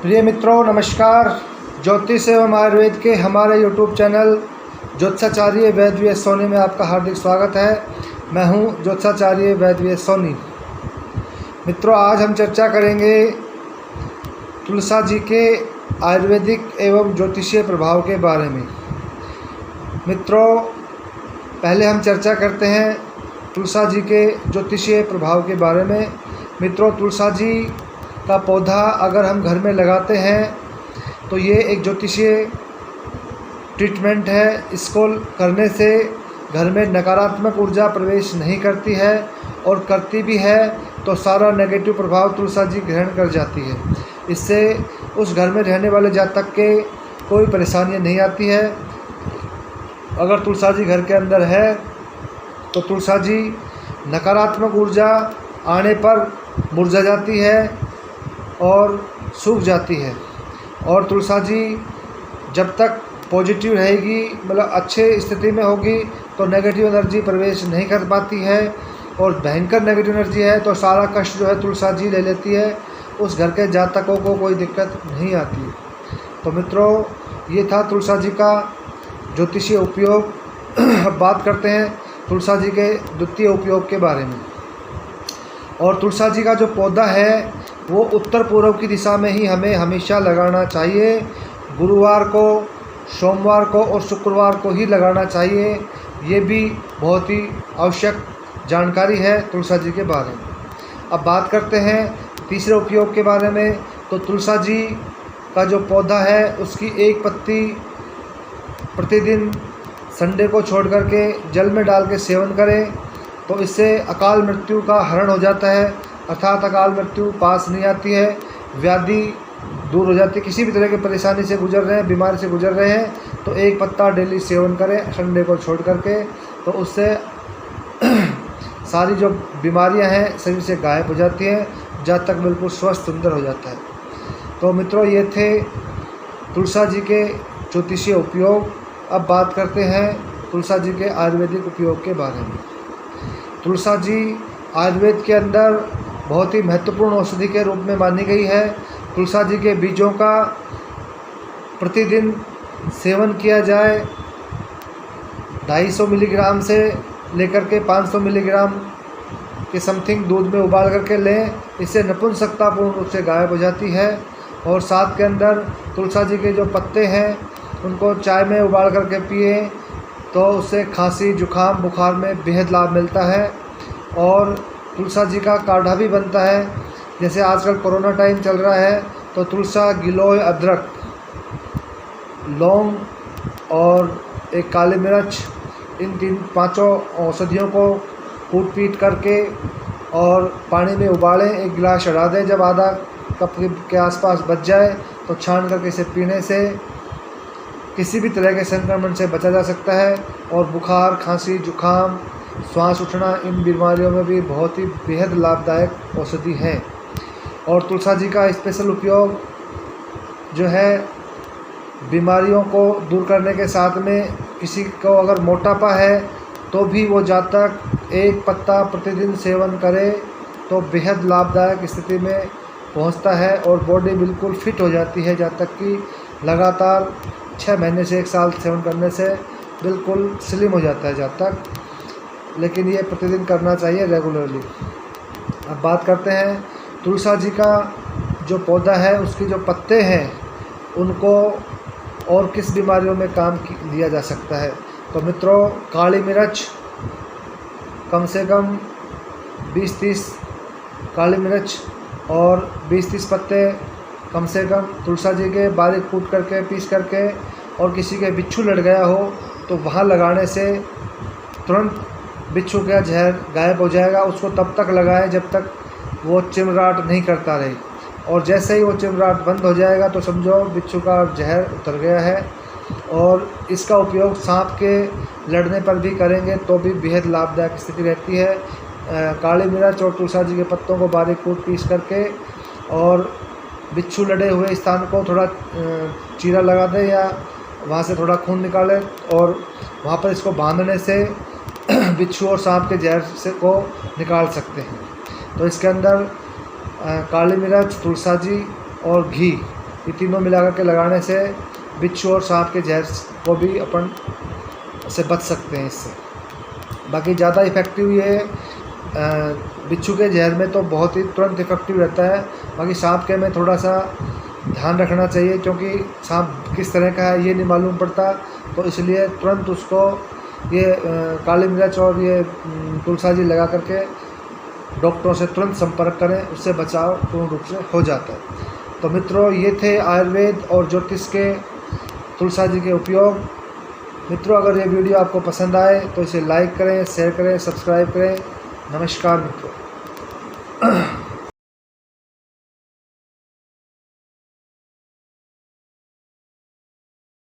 प्रिय मित्रों नमस्कार। ज्योतिष एवं आयुर्वेद के हमारे यूट्यूब चैनल ज्योतिषाचार्य वैद्य सोनी में आपका हार्दिक स्वागत है। मैं हूं ज्योतिषाचार्य वैद्य सोनी। मित्रों, आज हम चर्चा करेंगे तुलसा जी के आयुर्वेदिक एवं ज्योतिषीय प्रभाव के बारे में। मित्रों, पहले हम चर्चा करते हैं तुलसा जी के ज्योतिषीय प्रभाव के बारे में। मित्रों, तुलसा जी का पौधा अगर हम घर में लगाते हैं तो ये एक ज्योतिषीय ट्रीटमेंट है। इसको करने से घर में नकारात्मक ऊर्जा प्रवेश नहीं करती है, और करती भी है तो सारा नेगेटिव प्रभाव तुलसा जी ग्रहण कर जाती है। इससे उस घर में रहने वाले जातक के कोई परेशानी नहीं आती है। अगर तुलसा जी घर के अंदर है तो तुलसा जी नकारात्मक ऊर्जा आने पर मुरझा जाती है और सूख जाती है। और तुलसा जी जब तक पॉजिटिव रहेगी, मतलब अच्छे स्थिति में होगी, तो नेगेटिव एनर्जी प्रवेश नहीं कर पाती है। और भयंकर नेगेटिव एनर्जी है तो सारा कष्ट जो है तुलसा जी ले लेती है। उस घर के जातकों को कोई दिक्कत नहीं आती। तो मित्रों, ये था तुलसा जी का ज्योतिषीय उपयोग। अब बात करते हैं तुलसा जी के द्वितीय उपयोग के बारे में। और तुलसा जी का जो पौधा है वो उत्तर पूर्व की दिशा में ही हमें हमेशा लगाना चाहिए। गुरुवार को, सोमवार को और शुक्रवार को ही लगाना चाहिए। ये भी बहुत ही आवश्यक जानकारी है तुलसा जी के बारे में। अब बात करते हैं तीसरे उपयोग के बारे में। तो तुलसा जी का जो पौधा है उसकी एक पत्ती प्रतिदिन संडे को छोड़ करके जल में डाल के सेवन करें तो इससे अकाल मृत्यु का हरण हो जाता है, अर्थात अकाल मृत्यु पास नहीं आती है। व्याधि दूर हो जाती है। किसी भी तरह की परेशानी से गुजर रहे हैं, बीमारी से गुजर रहे हैं, तो एक पत्ता डेली सेवन करें संडे को छोड़ करके, तो उससे सारी जो बीमारियां हैं शरीर से गायब हो जाती हैं। जातक बिल्कुल स्वस्थ सुंदर हो जाता है। तो मित्रों, ये थे तुलसा जी के ज्योतिषीय उपयोग। अब बात करते हैं तुलसा जी के आयुर्वेदिक उपयोग के बारे में। तुलसा जी आयुर्वेद के अंदर बहुत ही महत्वपूर्ण औषधि के रूप में मानी गई है। तुलसा जी के बीजों का प्रतिदिन सेवन किया जाए 250 मिलीग्राम से लेकर के 500 मिलीग्राम के समथिंग दूध में उबाल करके लें। इससे नपुंसकता पूर्ण रूप से गायब हो जाती है। और साथ के अंदर तुलसा जी के जो पत्ते हैं उनको चाय में उबाल करके पिए तो उससे खांसी, जुखाम, बुखार में बेहद लाभ मिलता है। और तुलसा जी का काढ़ा भी बनता है। जैसे आजकल कोरोना टाइम चल रहा है तो तुलसा, गिलोय, अदरक, लौंग और एक काली मिर्च, इन पांचों औषधियों को कूट पीट करके और पानी में उबालें, एक गिलास चढ़ा दें। जब आधा कप के आसपास बच जाए तो छान करके इसे पीने से किसी भी तरह के संक्रमण से बचा जा सकता है। और बुखार, खांसी, जुखाम, श्वास उठना, इन बीमारियों में भी बहुत ही बेहद लाभदायक औषधि है। और तुलसा जी का स्पेशल उपयोग जो है बीमारियों को दूर करने के साथ में, किसी को अगर मोटापा है तो भी वो जातक एक पत्ता प्रतिदिन सेवन करे तो बेहद लाभदायक स्थिति में पहुंचता है और बॉडी बिल्कुल फिट हो जाती है। जातक की लगातार 6 महीने से 1 साल सेवन करने से बिल्कुल स्लिम हो जाता है जातक। लेकिन ये प्रतिदिन करना चाहिए रेगुलरली। अब बात करते हैं तुलसा जी का जो पौधा है उसके जो पत्ते हैं उनको और किस बीमारियों में काम लिया जा सकता है। तो मित्रों, काली मिर्च कम से कम 20-30 काली मिर्च और 20-30 पत्ते कम से कम तुलसा जी के बारीक कूट करके, पीस करके, और किसी के बिच्छू लड़ गया हो तो वहाँ लगाने से तुरंत बिच्छू का जहर गायब हो जाएगा। उसको तब तक लगाएं जब तक वो चिमराट नहीं करता रहे। और जैसे ही वो चिमराट बंद हो जाएगा तो समझो बिच्छू का जहर उतर गया है। और इसका उपयोग सांप के लड़ने पर भी करेंगे तो भी बेहद लाभदायक स्थिति रहती है। काली मिर्च और तुलसा जी के पत्तों को बारीक कूट पीस करके और बिच्छू लड़े हुए स्थान को थोड़ा चीरा लगा दें या वहाँ से थोड़ा खून निकालें और वहाँ पर इसको बांधने से बिच्छू और सांप के जहर से को निकाल सकते हैं। तो इसके अंदर काली मिर्च, तुलसा जी और घी ये तीनों मिलाकर के लगाने से बिच्छू और सांप के जहर को भी अपन से बच सकते हैं इससे। बाकी ज़्यादा इफ़ेक्टिव ये बिच्छू के जहर में तो बहुत ही तुरंत इफ़ेक्टिव रहता है। बाकी सांप के में थोड़ा सा ध्यान रखना चाहिए, क्योंकि सांप किस तरह का है ये नहीं मालूम पड़ता, तो इसलिए तुरंत उसको ये काली मिर्च और ये तुलसा जी लगा करके डॉक्टरों से तुरंत संपर्क करें, उससे बचाव पूर्ण रूप से हो जाता है। तो मित्रों, ये थे आयुर्वेद और ज्योतिष के तुलसा जी के उपयोग। मित्रों, अगर ये वीडियो आपको पसंद आए तो इसे लाइक करें, शेयर करें, सब्सक्राइब करें। नमस्कार मित्रों।